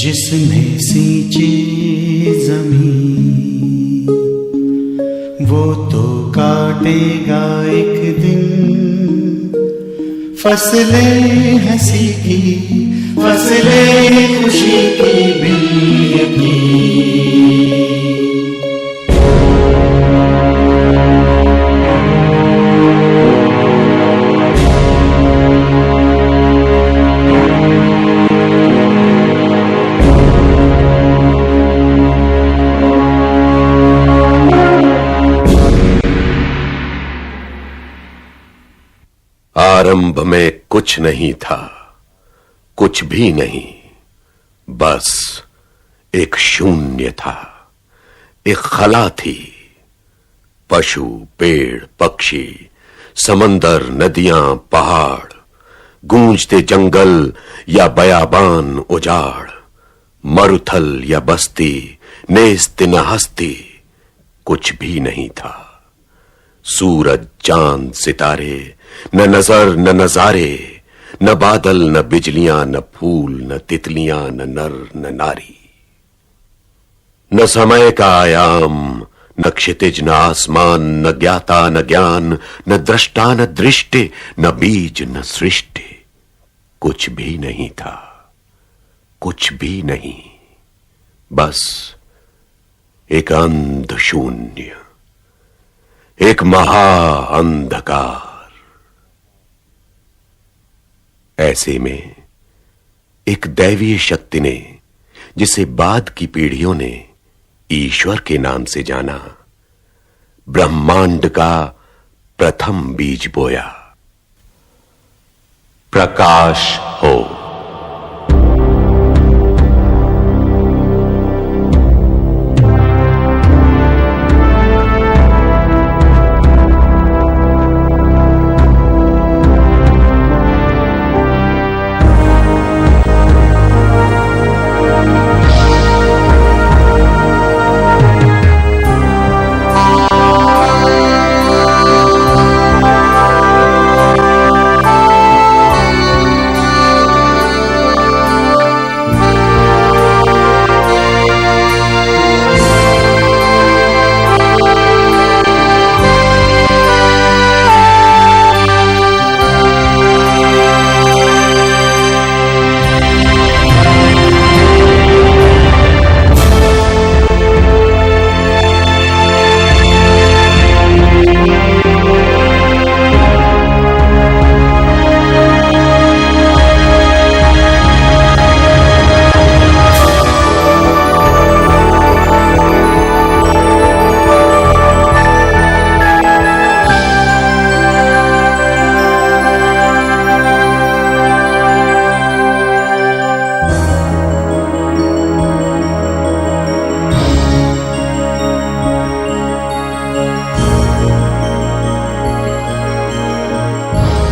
जिसने सींची जमीन वो तो काटेगा एक दिन फसलें हंसी की, फसलें खुशी की बिल की। आरंभ में कुछ नहीं था, कुछ भी नहीं, बस एक शून्य था, एक खला थी। पशु, पेड़, पक्षी, समंदर, नदियां, पहाड़, गूंजते जंगल या बयाबान उजाड़, मरुथल या बस्ती, नेस्त न हस्ती, कुछ भी नहीं था। सूरज, चांद, सितारे, न नजर न नजारे, न बादल न बिजलियां, न फूल न तितलियां, न नर न नारी। न समय का आयाम, न क्षितिज न आसमान, न ज्ञाता न ज्ञान, न दृष्टा न दृष्टि, न बीज न सृष्टि, कुछ भी नहीं था, कुछ भी नहीं, बस एक अंध शून्य, एक महा अंधकार। ऐसे में एक दैवीय शक्ति ने, जिसे बाद की पीढ़ियों ने ईश्वर के नाम से जाना, ब्रह्मांड का प्रथम बीज बोया। प्रकाश हो।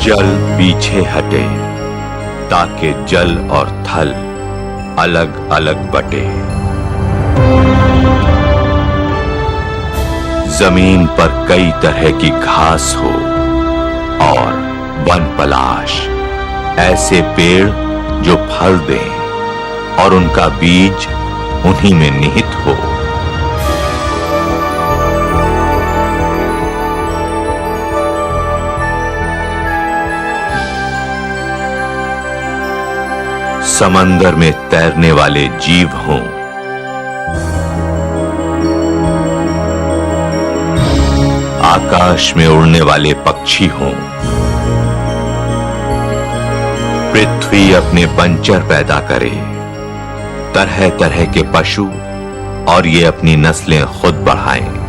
जल पीछे हटे ताकि जल और थल अलग अलग बटे। जमीन पर कई तरह की घास हो और वन पलाश, ऐसे पेड़ जो फल दें और उनका बीज उन्हीं में निहित हो। समंदर में तैरने वाले जीव हों, आकाश में उड़ने वाले पक्षी हों, पृथ्वी अपने पंचर पैदा करे, तरह तरह के पशु, और ये अपनी नस्लें खुद बढ़ाएं।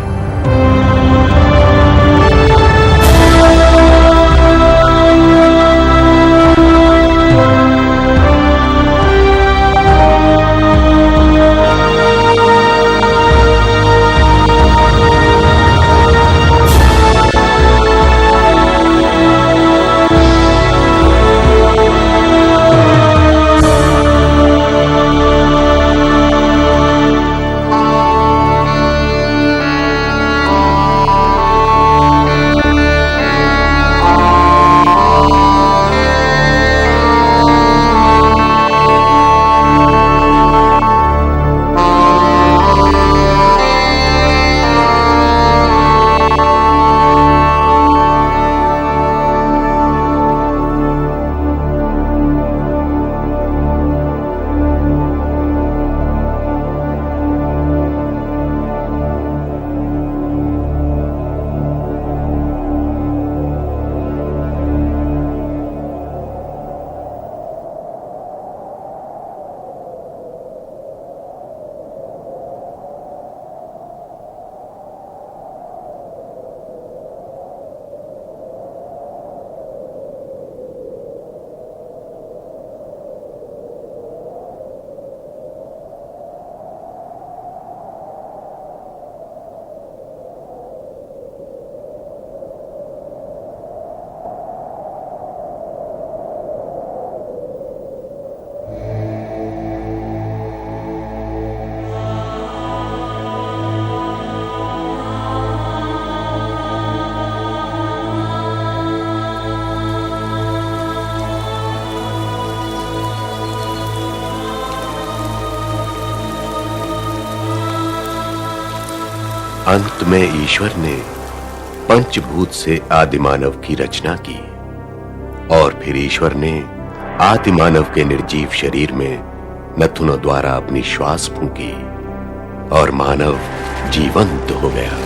अंत में ईश्वर ने पंचभूत से आदिमानव की रचना की और फिर ईश्वर ने आदिमानव के निर्जीव शरीर में नथुनों द्वारा अपनी श्वास फूंकी और मानव जीवंत हो गया।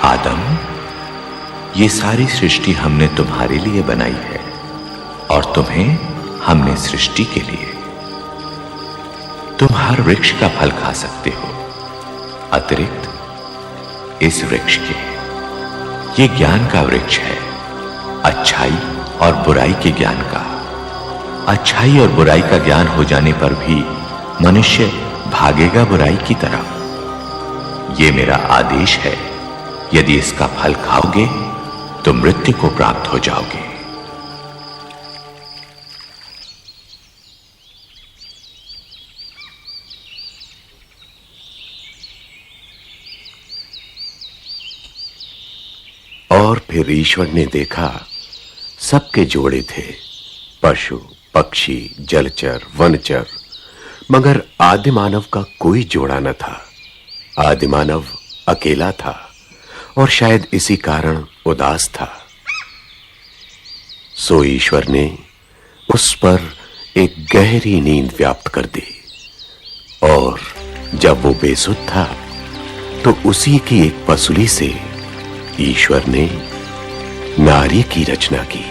आदम, ये सारी सृष्टि हमने तुम्हारे लिए बनाई है और तुम्हें हमने सृष्टि के लिए। तुम हर वृक्ष का फल खा सकते हो अतिरिक्त इस वृक्ष के। ये ज्ञान का वृक्ष है, अच्छाई और बुराई के ज्ञान का। अच्छाई और बुराई का ज्ञान हो जाने पर भी मनुष्य भागेगा बुराई की तरफ। ये मेरा आदेश है, यदि इसका फल खाओगे तो मृत्यु को प्राप्त हो जाओगे। और फिर ईश्वर ने देखा सबके जोड़े थे, पशु पक्षी जलचर वनचर, मगर आदिमानव का कोई जोड़ा न था। आदिमानव अकेला था और शायद इसी कारण उदास था। सो ईश्वर ने उस पर एक गहरी नींद व्याप्त कर दी और जब वो बेसुध था तो उसी की एक पसुली से ईश्वर ने नारी की रचना की।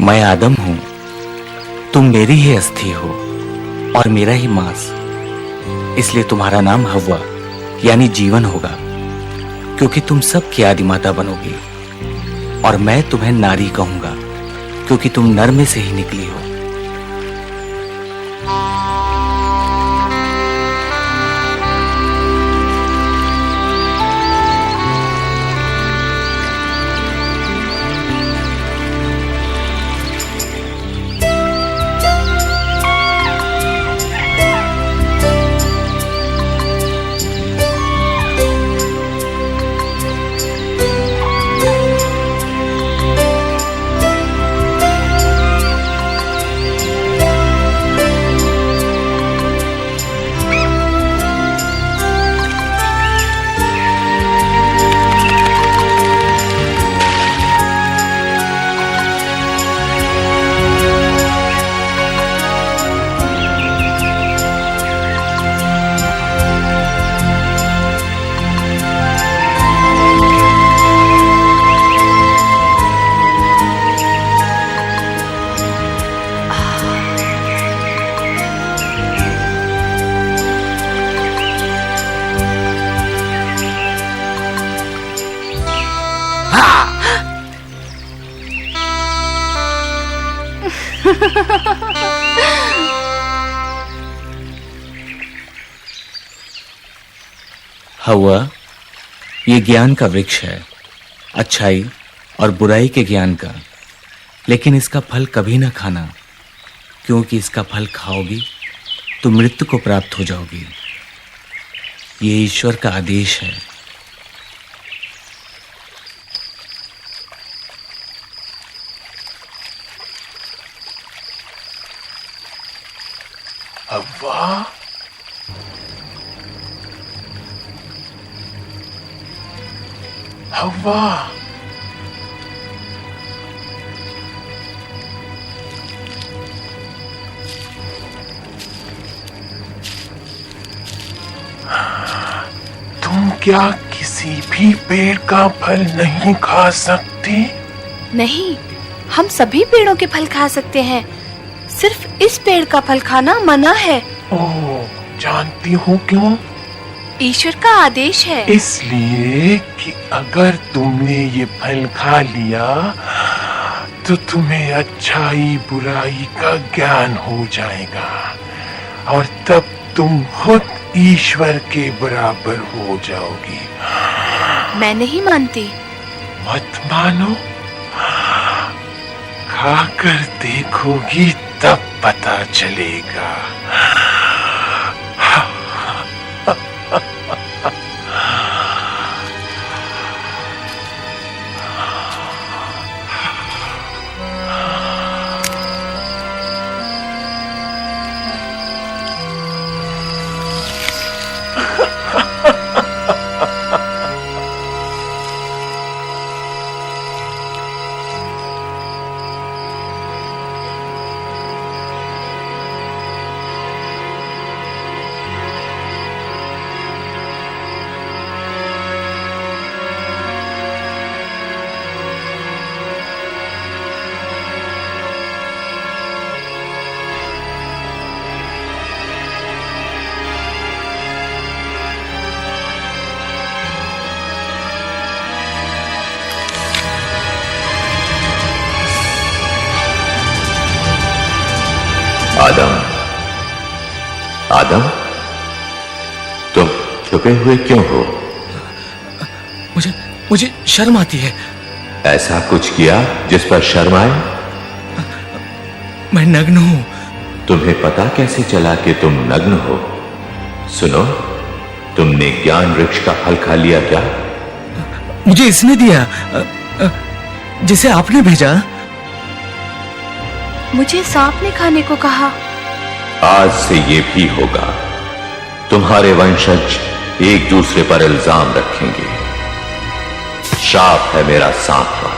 मैं आदम हूं, तुम मेरी ही अस्थि हो और मेरा ही मांस, इसलिए तुम्हारा नाम हव्वा यानी जीवन होगा, क्योंकि तुम सबकी आदि माता बनोगी। और मैं तुम्हें नारी कहूंगा, क्योंकि तुम नर में से ही निकली हो। हव्वा, ये ज्ञान का वृक्ष है, अच्छाई और बुराई के ज्ञान का, लेकिन इसका फल कभी ना खाना, क्योंकि इसका फल खाओगी तो मृत्यु को प्राप्त हो जाओगी। ये ईश्वर का आदेश है। हव्वा, हव्वा, तुम क्या किसी भी पेड़ का फल नहीं खा सकती? नहीं, हम सभी पेड़ों के फल खा सकते हैं, सिर्फ इस पेड़ का फल खाना मना है। ओह, जानती हूँ क्यों? ईश्वर का आदेश है। इसलिए कि अगर तुमने ये फल खा लिया तो तुम्हें अच्छाई बुराई का ज्ञान हो जाएगा और तब तुम खुद ईश्वर के बराबर हो जाओगी। मैं नहीं मानती। मत मानो, खाकर देखोगी तब पता चलेगा। आदम, आदम, तुम छुपे हुए क्यों हो? मुझे शर्म आती है। ऐसा कुछ किया जिस पर शर्म आए? मैं नग्न हूं। तुम्हें पता कैसे चला कि तुम नग्न हो? सुनो, तुमने ज्ञान वृक्ष का फल खा लिया क्या? मुझे इसने दिया। जिसे आपने भेजा। मुझे सांप ने खाने को कहा। आज से ये भी होगा। तुम्हारे वंशज एक दूसरे पर इल्जाम रखेंगे। शाप है मेरा सांप पर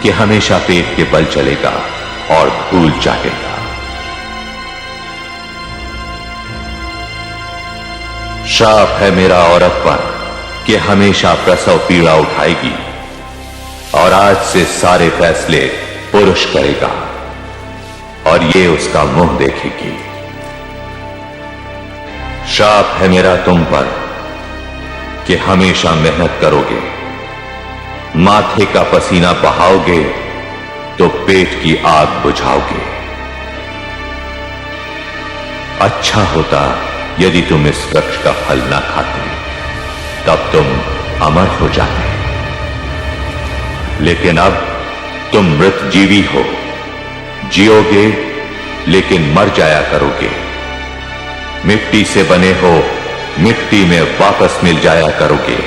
कि हमेशा पेट के बल चलेगा और धूल चाहेगा। शाप है मेरा औरत पर कि हमेशा प्रसव पीड़ा उठाएगी और आज से सारे फैसले पुरुष करेगा और ये उसका मुंह देखेगी। शाप है मेरा तुम पर कि हमेशा मेहनत करोगे, माथे का पसीना बहाओगे तो पेट की आग बुझाओगे। अच्छा होता यदि तुम इस वृक्ष का फल ना खाते, तब तुम अमर हो जाते। लेकिन अब तुम मृत जीवी हो, जियोगे लेकिन मर जाया करोगे। मिट्टी से बने हो, मिट्टी में वापस मिल जाया करोगे।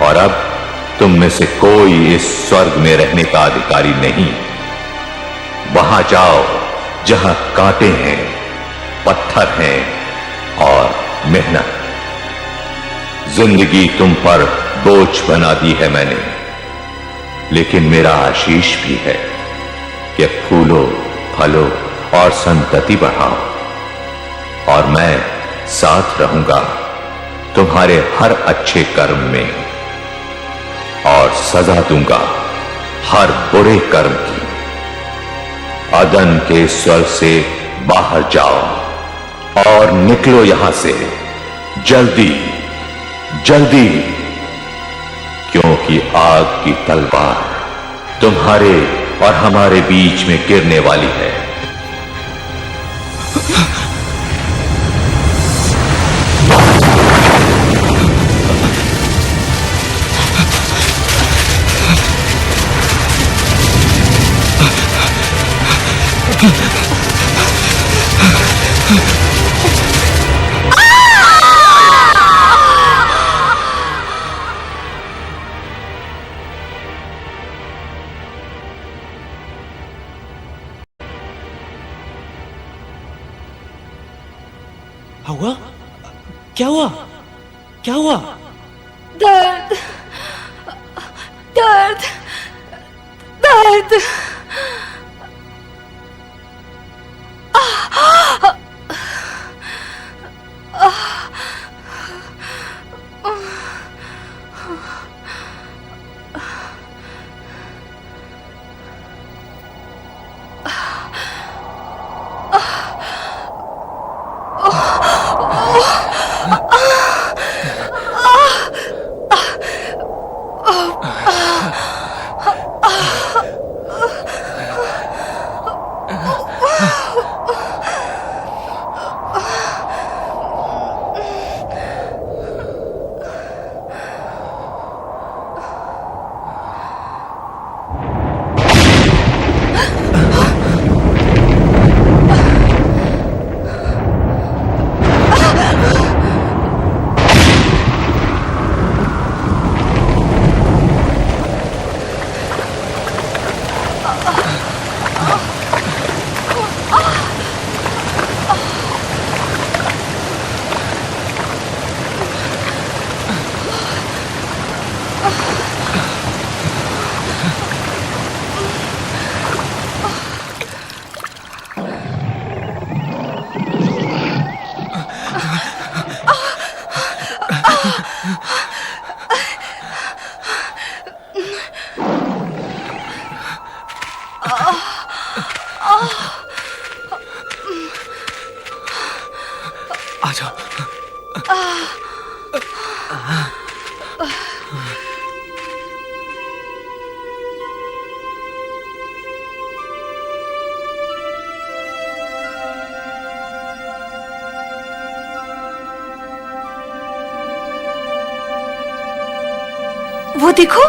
और अब तुम में से कोई इस स्वर्ग में रहने का अधिकारी नहीं। वहां जाओ जहां कांटे हैं, पत्थर हैं और मेहनत। जिंदगी तुम पर बोझ बना दी है मैंने, लेकिन मेरा आशीष भी है कि फूलो, फलो और संतति बढ़ाओ। और मैं साथ रहूंगा तुम्हारे हर अच्छे कर्म में और सजा दूंगा हर बुरे कर्म की। अदन के स्वर्ग से बाहर जाओ और निकलो यहां से जल्दी जल्दी, क्योंकि आग की तलवार तुम्हारे और हमारे बीच में गिरने वाली है। हुआ? क्या हुआ? क्या हुआ? दर्द, दर्द, दर्द। आ जाओ। वो देखो,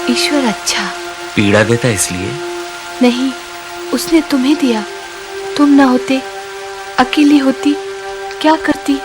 ईश्वर अच्छा। पीड़ा देता इसलिए? नहीं, उसने तुम्हें दिया। तुम ना होते, अकेली होती, क्या करती?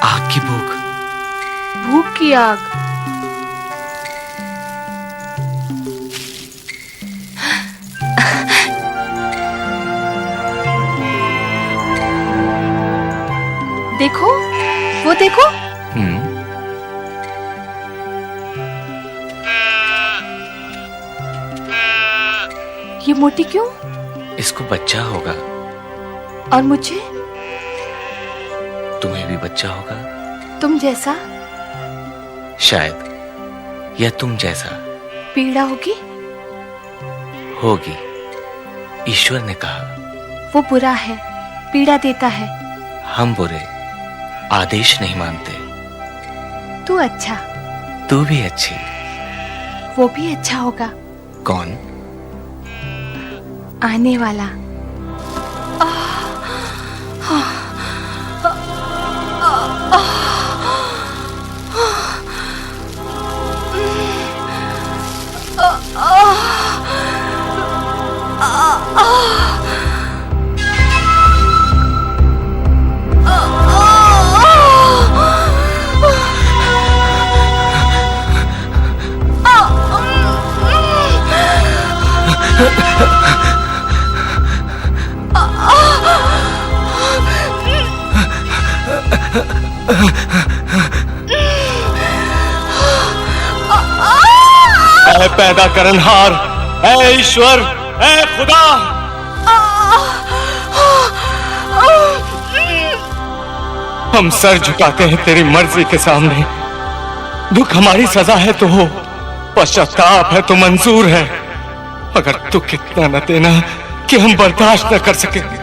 आग की भूख। भूख की आग। देखो, वो देखो। ये मोटी क्यों? इसको बच्चा होगा। और मुझे? तुम्हें भी बच्चा होगा। तुम जैसा? शायद, या तुम जैसा। पीड़ा होगी? होगी। ईश्वर ने कहा। वो बुरा है, पीड़ा देता है। हम बुरे, आदेश नहीं मानते। तू अच्छा। तू भी अच्छी। वो भी अच्छा होगा। कौन? आने वाला। ऐ पैदा करनहार, ऐ ईश्वर, ऐ खुदा, हम सर झुकाते हैं तेरी मर्जी के सामने। दुख हमारी सजा है तो हो, पश्चाताप है तो मंजूर है, मगर दुख इतना न देना कि हम बर्दाश्त न कर सके।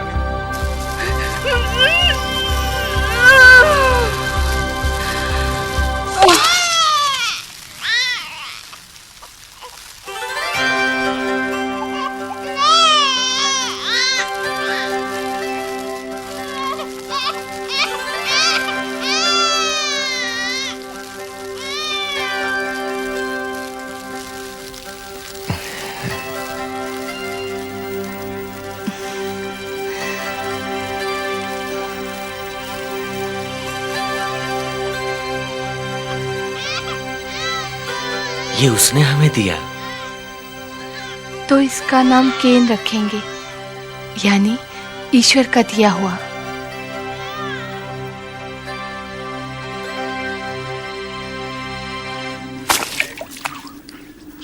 ये उसने हमें दिया। तो इसका नाम केन रखेंगे, यानी ईश्वर का दिया हुआ।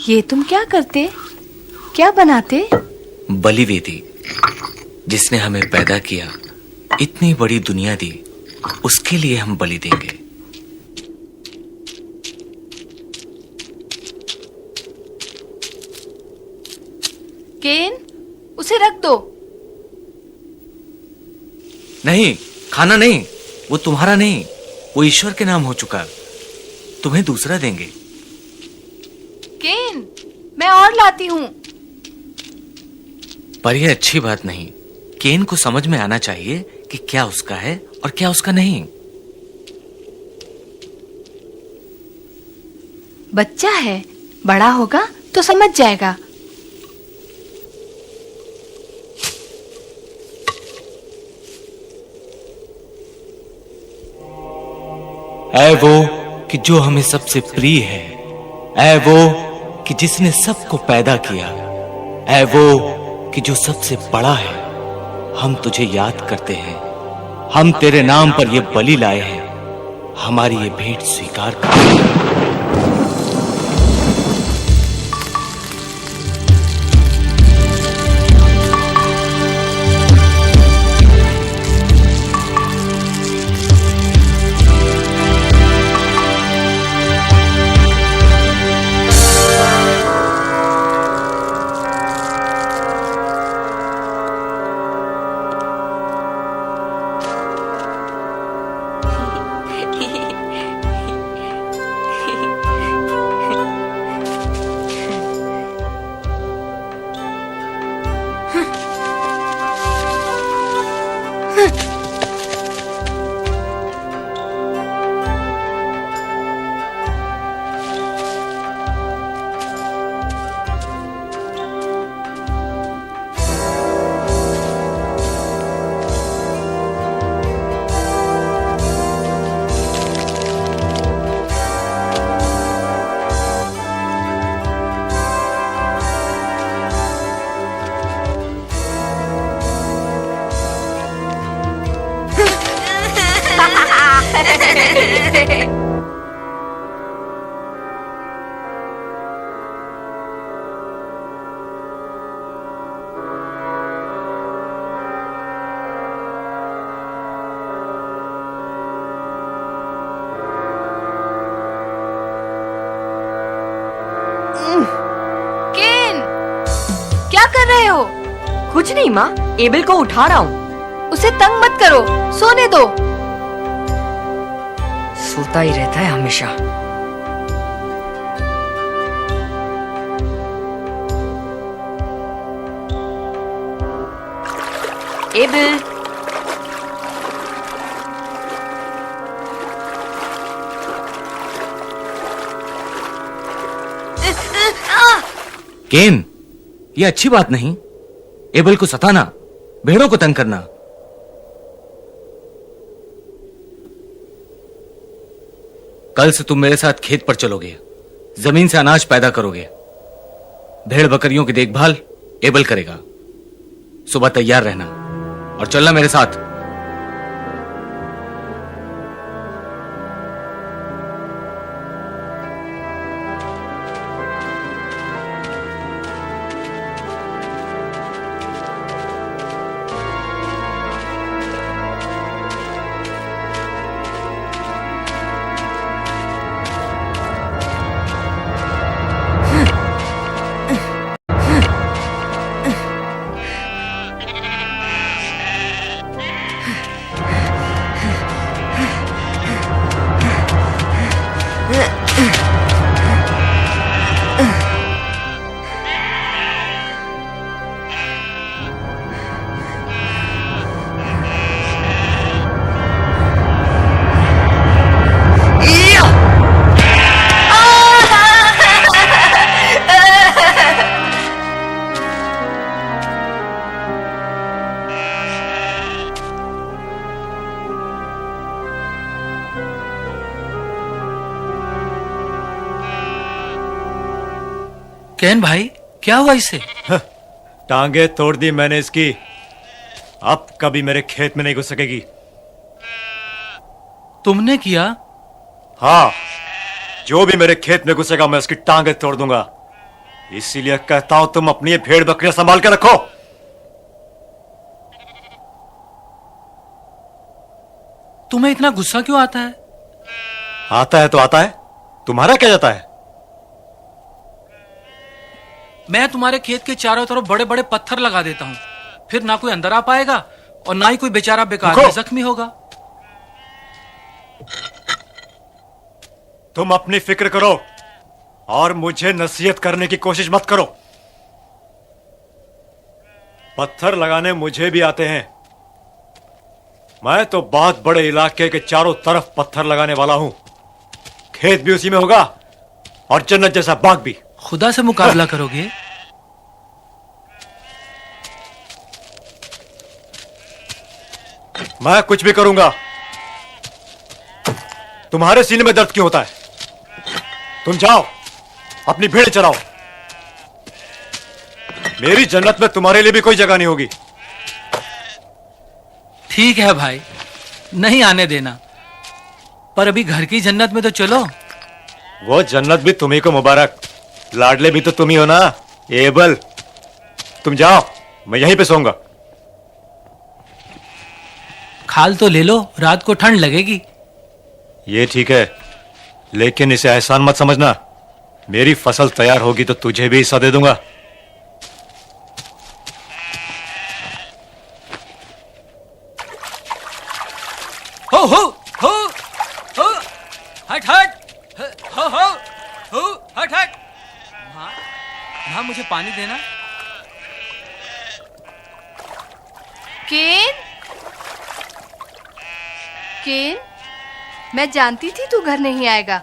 ये तुम क्या करते, क्या बनाते? बलि वेदी। जिसने हमें पैदा किया, इतनी बड़ी दुनिया दी, उसके लिए हम बलि देंगे। केन, उसे रख दो। नहीं, खाना नहीं, वो तुम्हारा नहीं, वो ईश्वर के नाम हो चुका। तुम्हें दूसरा देंगे। केन, मैं और लाती हूँ। पर यह अच्छी बात नहीं। केन को समझ में आना चाहिए कि क्या उसका है और क्या उसका नहीं। बच्चा है, बड़ा होगा तो समझ जाएगा। ऐ वो कि जो हमें सबसे प्रिय है, ऐ वो कि जिसने सबको पैदा किया, ऐ वो कि जो सबसे बड़ा है, हम तुझे याद करते हैं। हम तेरे नाम पर ये बलि लाए हैं, हमारी ये भेंट स्वीकार कर। केन, क्या कर रहे हो? कुछ नहीं माँ, एबल को उठा रहा हूँ। उसे तंग मत करो, सोने दो। सोता ही रहता है हमेशा। एबल, केन, ये अच्छी बात नहीं। एबल को सताना, भेड़ों को तंग करना। कल से तुम मेरे साथ खेत पर चलोगे, जमीन से अनाज पैदा करोगे। भेड़ बकरियों की देखभाल एबल करेगा। सुबह तैयार रहना और चलना मेरे साथ। केन भाई, क्या हुआ इसे? टांगे तोड़ दी मैंने इसकी। अब कभी मेरे खेत में नहीं घुस सकेगी। तुमने किया? हाँ, जो भी मेरे खेत में घुसेगा मैं उसकी टांगे तोड़ दूंगा। इसीलिए कहता हूं तुम अपनी ये भेड़ बकरियां संभाल के रखो। तुम्हें इतना गुस्सा क्यों आता है? आता है तो आता है, तुम्हारा क्या जाता है? मैं तुम्हारे खेत के चारों तरफ बड़े बड़े पत्थर लगा देता हूं, फिर ना कोई अंदर आ पाएगा और ना ही कोई बेचारा बेकार में जख्मी होगा। तुम अपनी फिक्र करो और मुझे नसीहत करने की कोशिश मत करो। पत्थर लगाने मुझे भी आते हैं। मैं तो बहुत बड़े इलाके के चारों तरफ पत्थर लगाने वाला हूं। खेत भी उसी में होगा और जन्नत जैसा बाग भी। खुदा से मुकाबला करोगे? मैं कुछ भी करूंगा। तुम्हारे सीने में दर्द क्यों होता है? तुम जाओ अपनी भेड़ चराओ। मेरी जन्नत में तुम्हारे लिए भी कोई जगह नहीं होगी। ठीक है भाई, नहीं आने देना, पर अभी घर की जन्नत में तो चलो। वो जन्नत भी तुम्ही को मुबारक। लाडले भी तो तुम ही हो ना एबल। तुम जाओ, मैं यहीं पे सोऊंगा। खाल तो ले लो, रात को ठंड लगेगी। ये ठीक है, लेकिन इसे एहसान मत समझना। मेरी फसल तैयार होगी तो तुझे भी हिस्सा दे दूंगा। हो हो हो हो मुझे पानी देना। केन, केन, मैं जानती थी तू घर नहीं आएगा।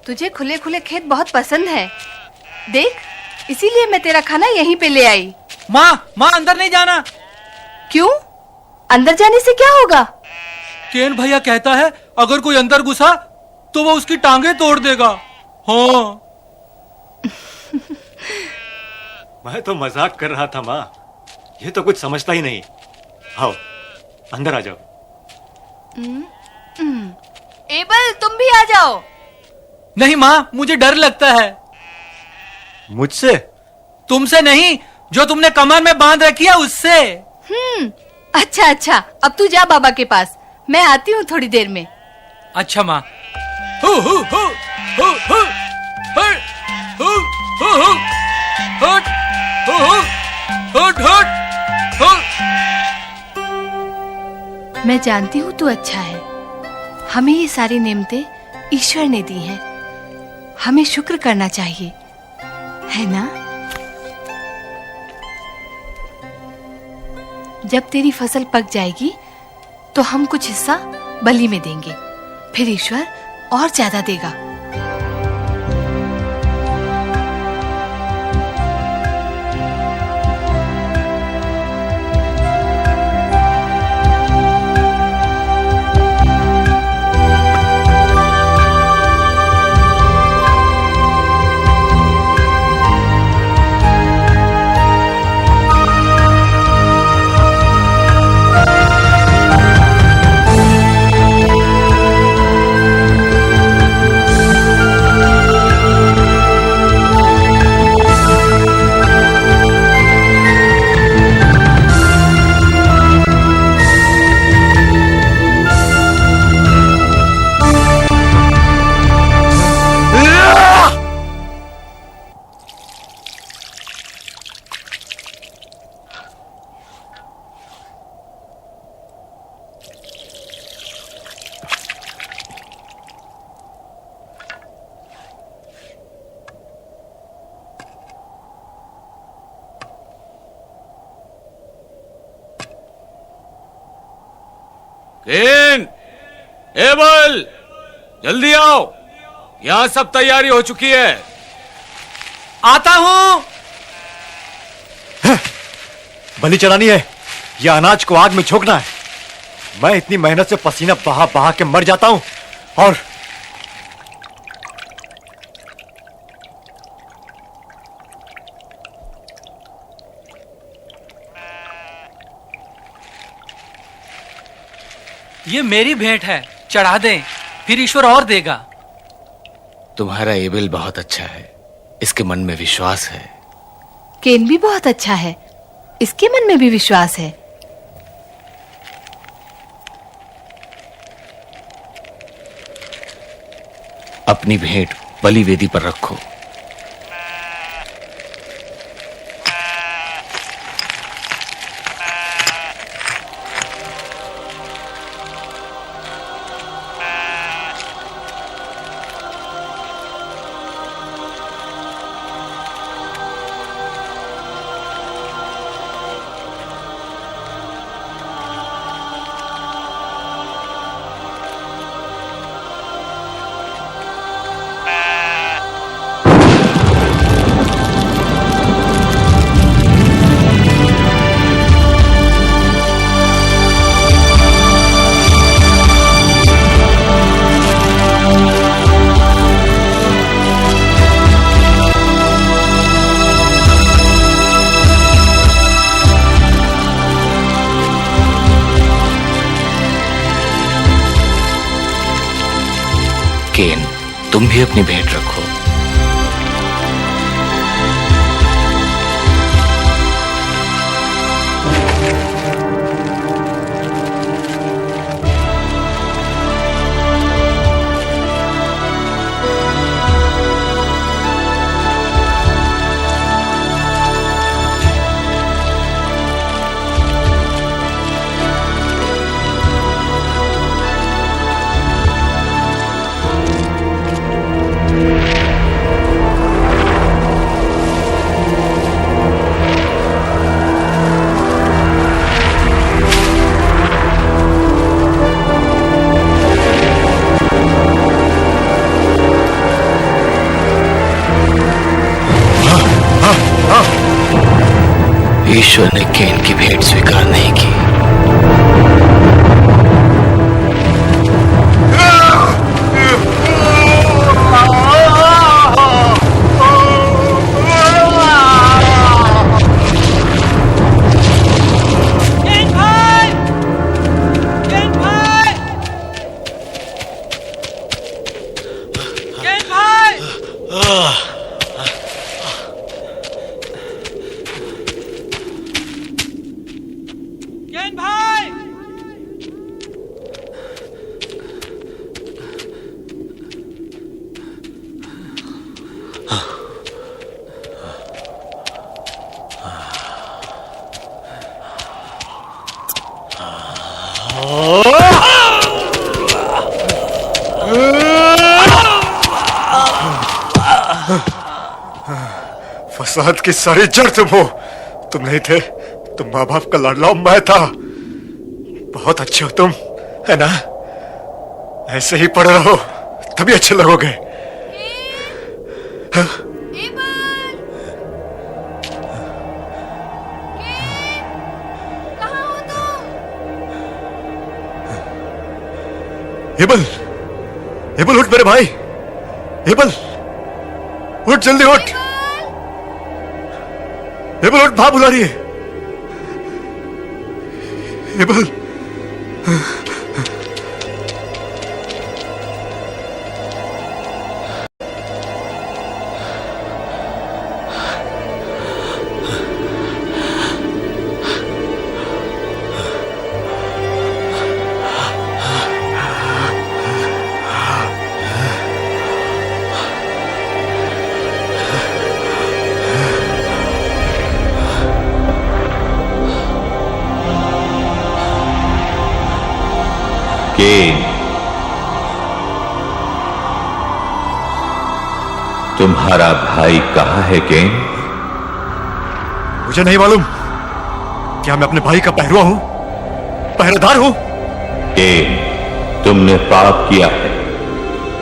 तुझे खुले खुले खेत बहुत पसंद है। देख, इसीलिए मैं तेरा खाना यहीं पे ले आई। माँ अंदर नहीं जाना। क्यों? अंदर जाने से क्या होगा? केन भैया कहता है अगर कोई अंदर घुसा तो वो उसकी टांगे तोड़ देगा। हाँ। मैं तो मजाक कर रहा था माँ, ये तो कुछ समझता ही नहीं। आओ अंदर आ जाओ। एबल, तुम भी आ जाओ। नहीं माँ, मुझे डर लगता है। मुझसे? तुमसे नहीं, जो तुमने कमर में बांध रखी है उससे। अच्छा, अब तू जा बाबा के पास, मैं आती हूँ थोड़ी देर में। अच्छा माँ। मैं जानती हूँ तू अच्छा है। हमें ये सारी नेमतें ईश्वर ने दी हैं। हमें शुक्र करना चाहिए, है ना? जब तेरी फसल पक जाएगी तो हम कुछ हिस्सा बलि में देंगे, फिर ईश्वर और ज्यादा देगा। केन, एबल, जल्दी आओ, यहां सब तैयारी हो चुकी है। आता हूं। बलि चढ़ानी है या अनाज को आग में झोंकना है? मैं इतनी मेहनत से पसीना बहा बहा के मर जाता हूं और ये मेरी भेंट है, चढ़ा दें, फिर ईश्वर और देगा। तुम्हारा एबेल बहुत अच्छा है, इसके मन में विश्वास है। केन भी बहुत अच्छा है, इसके मन में भी विश्वास है। अपनी भेंट बलि वेदी पर रखो। केन, तुम भी अपनी भेंट रखो। ईश्वर ने केन की भेंट स्वीकार नहीं की। फसाद की सारी जड़ तुम हो। तुम नहीं थे, तुम माँ बाप का लाडला मैं था। बहुत अच्छे हो तुम, है ना? ऐसे ही पड़े रहो तभी अच्छे लगोगे। हाँ? एबल, एबल उठ मेरे भाई, एबल उठ, जल्दी उठ। एबल उठ, मां बुला रही है। एबल, केन, तुम्हारा भाई कहां है केन? मुझे नहीं मालूम। क्या मैं अपने भाई का पहरुआ हूं, पहरेदार हूं? केन, तुमने पाप किया है।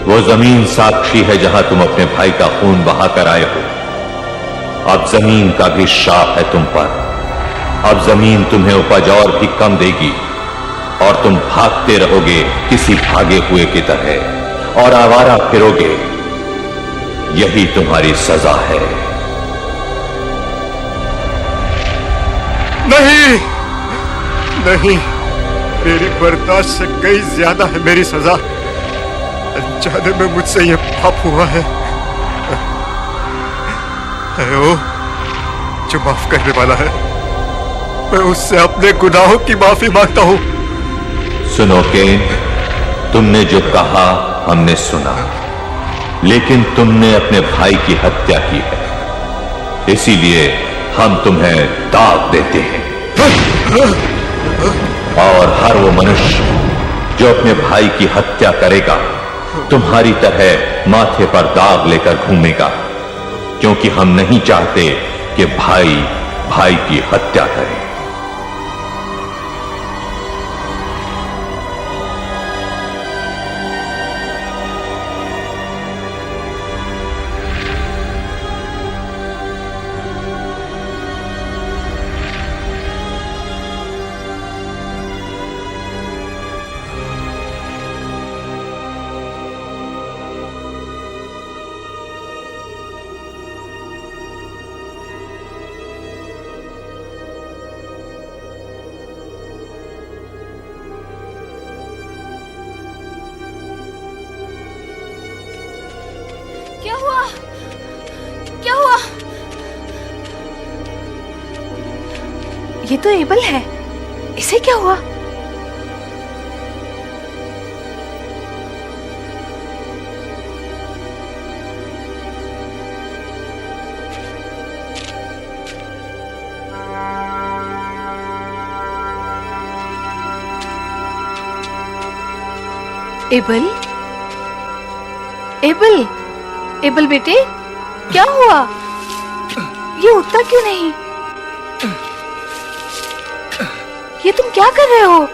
वो जमीन साक्षी है जहां तुम अपने भाई का खून बहा कर आए हो। अब जमीन का भी श्राप है तुम पर। अब जमीन तुम्हें उपज और भी कम देगी और तुम भागते रहोगे किसी भागे हुए की तरह और आवारा फिरोगे। यही तुम्हारी सजा है। नहीं, नहीं, मेरी बर्दाश्त से कहीं ज्यादा है मेरी सजा। अनजाने में मुझसे ये पाप हुआ है। ओ, जो माफ करने वाला है, मैं उससे अपने गुनाहों की माफी मांगता हूं। सुनो केन, तुमने जो कहा हमने सुना, लेकिन तुमने अपने भाई की हत्या की है। इसीलिए हम तुम्हें दाग देते हैं। और हर वो मनुष्य जो अपने भाई की हत्या करेगा तुम्हारी तरह माथे पर दाग लेकर घूमेगा, क्योंकि हम नहीं चाहते कि भाई भाई की हत्या करे। क्या हुआ? क्या हुआ? ये तो एबल है। इसे क्या हुआ? एबल, एबल, एबल बेटे, क्या हुआ? ये उठता क्यों नहीं? ये तुम क्या कर रहे हो?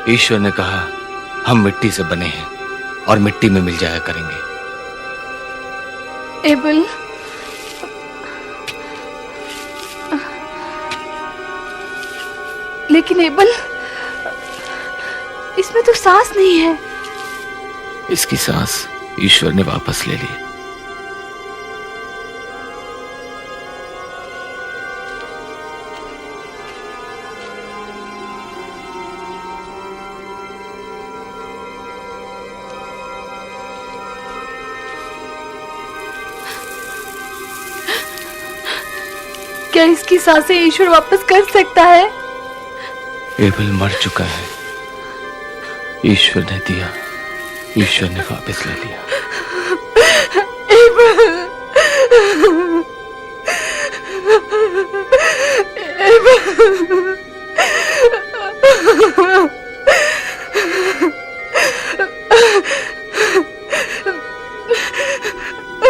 ईश्वर ने कहा हम मिट्टी से बने हैं और मिट्टी में मिल जाया करेंगे। एबल, लेकिन एबल, इसमें तो सांस नहीं है। इसकी सांस ईश्वर ने वापस ले ली। क्या इसकी सांसें ईश्वर वापस कर सकता है? एबल मर चुका है। ईश्वर ने दिया, ईश्वर ने वापस ले लिया।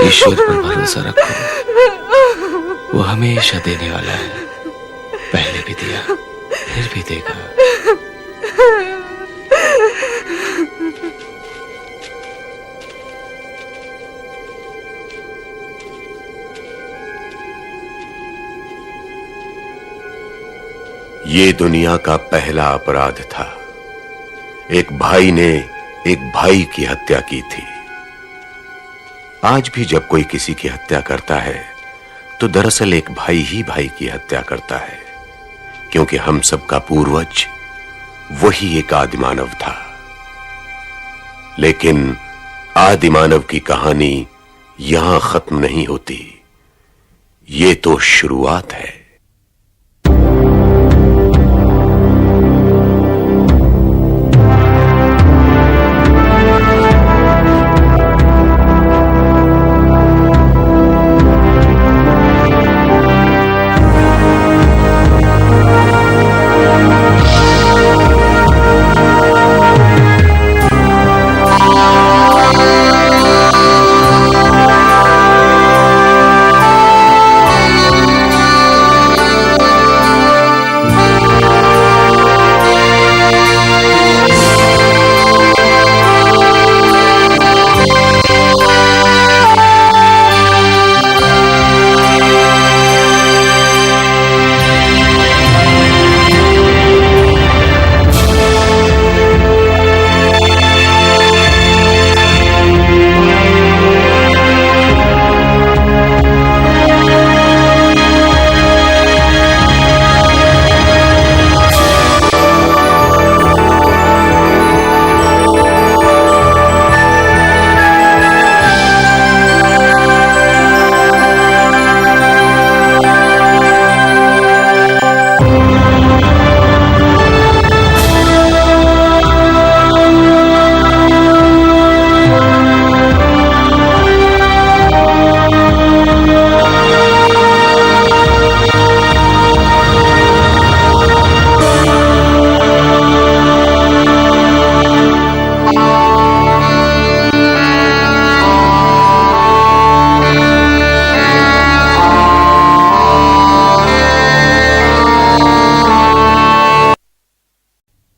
ईश्वर पर भरोसा रखो, वो हमेशा देने वाला है। पहले भी दिया, फिर भी देगा। ये दुनिया का पहला अपराध था। एक भाई ने एक भाई की हत्या की थी। आज भी जब कोई किसी की हत्या करता है तो दरअसल एक भाई ही भाई की हत्या करता है, क्योंकि हम सबका पूर्वज वही एक आदिमानव था। लेकिन आदिमानव की कहानी यहां खत्म नहीं होती। ये तो शुरुआत है।